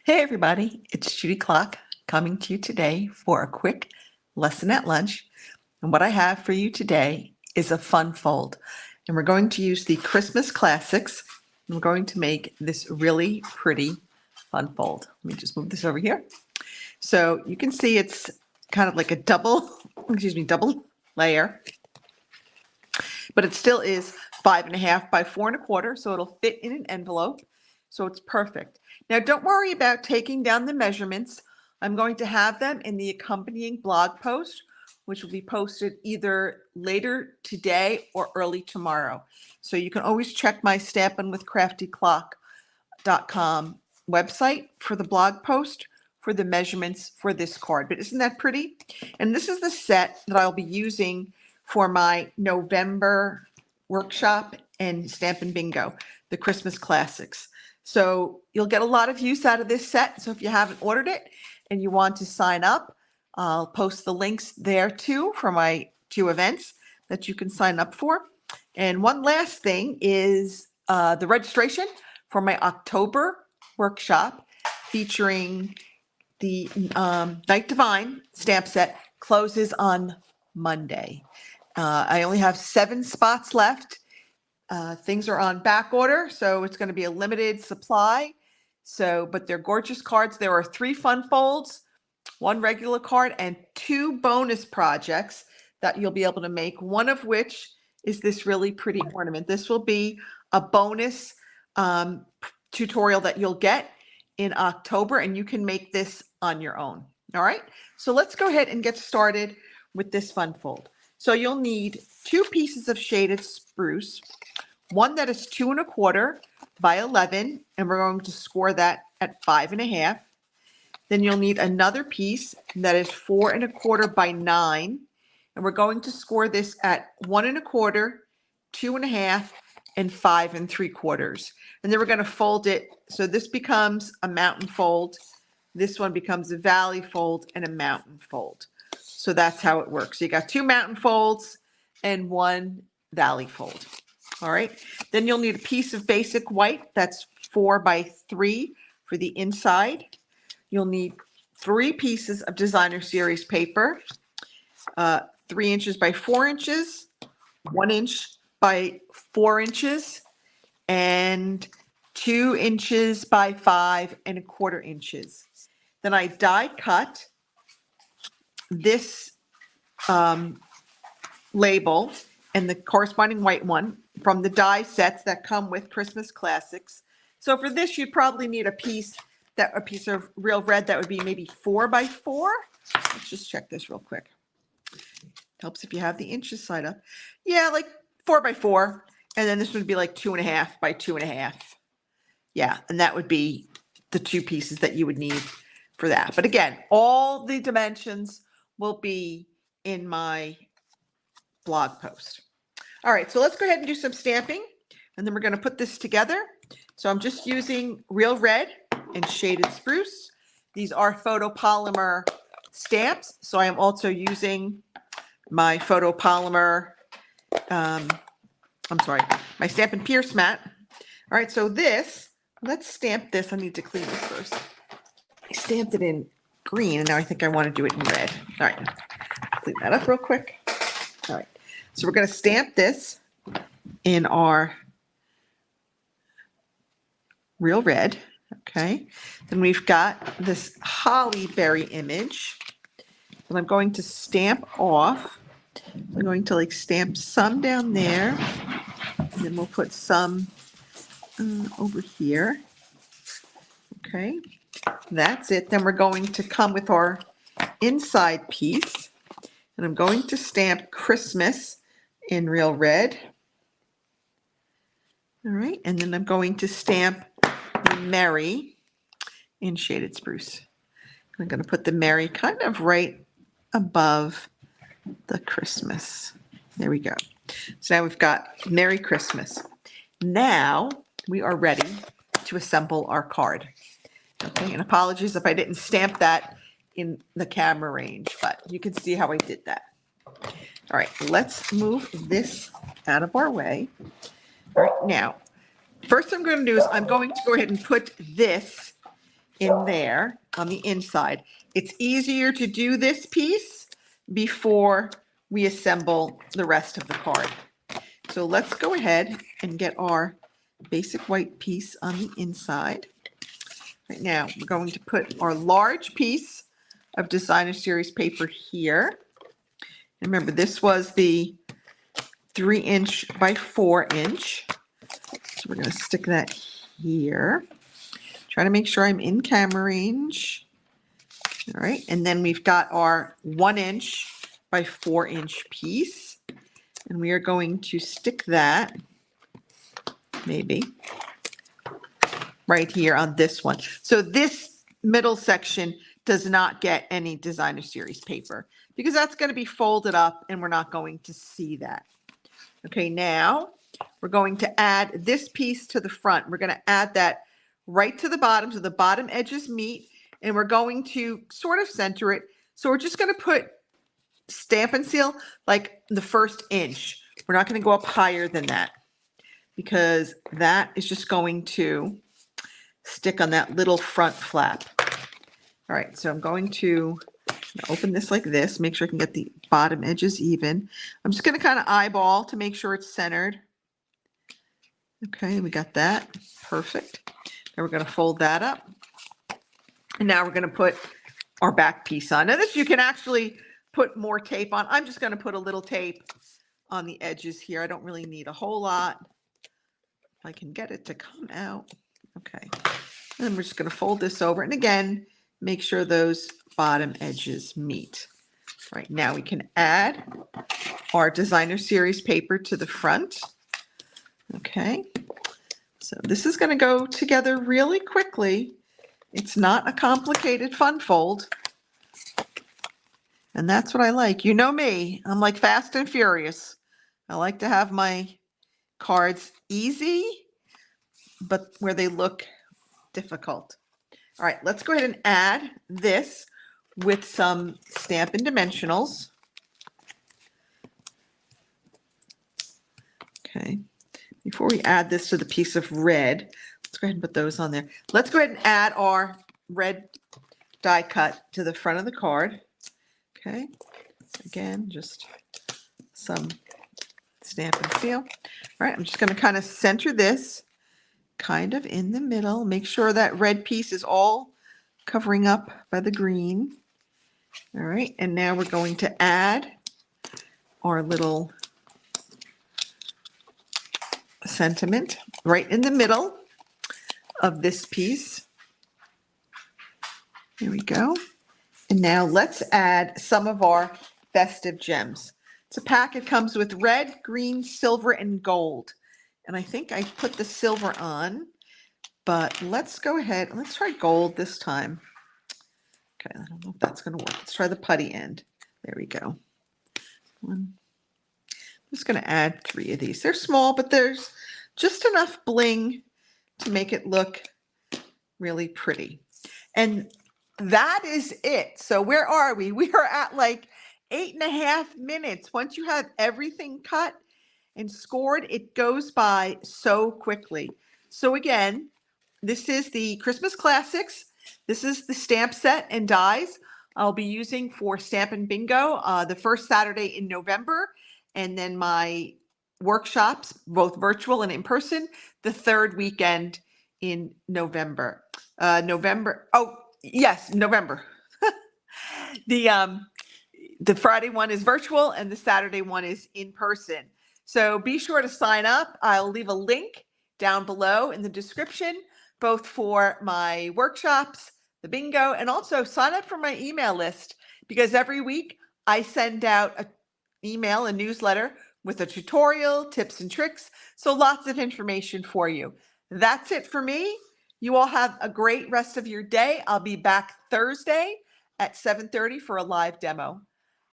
Hey everybody, it's Judy Klock coming to you today for a quick lesson at lunch. And what I have for you today is a fun fold. And we're going to use the Christmas classics. And we're going to make this really pretty fun fold. Let me just move this over here. So you can see it's kind of like a double layer, but it still is 5.5 by 4.25, so it'll fit in an envelope. So it's perfect. Now, don't worry about taking down the measurements. I'm going to have them in the accompanying blog post, which will be posted either later today or early tomorrow. So you can always check my stampinwithcraftyclock.com website for the blog post for the measurements for this card. But isn't that pretty? And this is the set that I'll be using for my November workshop and Stampin' Bingo, the Christmas classics. So you'll get a lot of use out of this set. So if you haven't ordered it and you want to sign up, I'll post the links there too for my 2 events that you can sign up for. And one last thing is the registration for my October workshop featuring the Night Divine stamp set closes on Monday. I only have 7 spots left. Things are on back order, so it's going to be a limited supply. But they're gorgeous cards. There are 3 fun folds, 1 regular card, and 2 bonus projects that you'll be able to make, one of which is this really pretty ornament. This will be a bonus tutorial that you'll get in October, and you can make this on your own. All right, so let's go ahead and get started with this fun fold. So you'll need 2 pieces of shaded spruce, one that is 2.25 by 11, and we're going to score that at 5.5. Then you'll need another piece that is 4.25 by 9, and we're going to score this at 1.25, 2.5, and 5.75. And then we're going to fold it so this becomes a mountain fold. This one becomes a valley fold and a mountain fold. So that's how it works. So you got 2 mountain folds and 1 valley fold. All right. Then you'll need a piece of basic white that's 4 by 3 for the inside. You'll need 3 pieces of designer series paper, 3 inches by 4 inches, 1 inch by 4 inches, and 2 inches by 5.25 inches. Then I die cut this label and the corresponding white one from the die sets that come with Christmas classics. So for this, you'd probably need a piece of real red that would be maybe 4 by 4. Let's just check this real quick. Helps if you have the inches side up. Yeah, like 4 by 4. And then this would be like 2.5 by 2.5. Yeah, and that would be the 2 pieces that you would need for that. But again, all the dimensions will be in my blog post. All right, so let's go ahead and do some stamping, and then we're going to put this together. So I'm just using real red and shaded spruce. These are photopolymer stamps, so I am also using my photopolymer, my Stampin' Pierce mat. All right, so let's stamp this. I need to clean this first. I stamped it in green, and now I think I want to do it in red. All right, clean that up real quick. All right, so we're going to stamp this in our real red. Okay, then we've got this holly berry image, and I'm going to stamp off. I'm going to stamp some down there, and then we'll put some over here. Okay, that's it. Then we're going to come with our inside piece, and I'm going to stamp Christmas in real red. All right, and then I'm going to stamp the Merry in shaded spruce. I'm going to put the Merry kind of right above the Christmas. There we go. So now we've got Merry Christmas. Now we are ready to assemble our card. Okay, and apologies if I didn't stamp that in the camera range, but you can see how I did that. All right, let's move this out of our way. All right, now, first I'm going to do is I'm going to go ahead and put this in there on the inside. It's easier to do this piece before we assemble the rest of the card. So let's go ahead and get our basic white piece on the inside. Right now, we're going to put our large piece of designer series paper here. And remember, this was the 3" by 4". So we're going to stick that here. Try to make sure I'm in camera range. All right, and then we've got our 1" by 4" piece. And we are going to stick that, maybe, right here on this one. So this middle section does not get any designer series paper because that's going to be folded up and we're not going to see that. Okay, now we're going to add this piece to the front. We're going to add that right to the bottom so the bottom edges meet, and we're going to sort of center it. So we're just going to put Stampin' Seal like the first inch. We're not going to go up higher than that because that is just going to stick on that little front flap. All right, so I'm going to open this like this, make sure I can get the bottom edges even. I'm just going to kind of eyeball to make sure it's centered. Okay, we got that. Perfect. Now we're going to fold that up. And now we're going to put our back piece on. Now this, you can actually put more tape on. I'm just going to put a little tape on the edges here. I don't really need a whole lot. If I can get it to come out. Okay. And then we're just going to fold this over. And again, make sure those bottom edges meet. Right, now we can add our designer series paper to the front. Okay. So this is going to go together really quickly. It's not a complicated fun fold. And that's what I like. You know me, I'm like fast and furious. I like to have my cards easy, but where they look difficult. All right, let's go ahead and add this with some Stampin' Dimensionals. Okay, before we add this to the piece of red, let's go ahead and put those on there. Let's go ahead and add our red die cut to the front of the card. Okay, again, just some Stampin' Seal. All right, I'm just going to kind of center this kind of in the middle. Make sure that red piece is all covering up by the green. All right, and now we're going to add our little sentiment right in the middle of this piece. There we go. And now let's add some of our festive gems. It's a pack. It comes with red, green, silver, and gold. And I think I put the silver on, but let's go ahead and let's try gold this time. Okay, I don't know if that's going to work. Let's try the putty end. There we go. I'm just going to add 3 of these. They're small, but there's just enough bling to make it look really pretty. And that is it. So where are we? We are at like 8.5 minutes. Once you have everything cut and scored, it goes by so quickly. So again, this is the Christmas Classics. This is the stamp set and dies I'll be using for Stampin' Bingo the first Saturday in November, and then my workshops, both virtual and in person, the third weekend in November. November. The Friday one is virtual and the Saturday one is in person. So be sure to sign up. I'll leave a link down below in the description, both for my workshops, the bingo, and also sign up for my email list, because every week I send out an email, a newsletter with a tutorial, tips and tricks. So lots of information for you. That's it for me. You all have a great rest of your day. I'll be back Thursday at 7:30 for a live demo.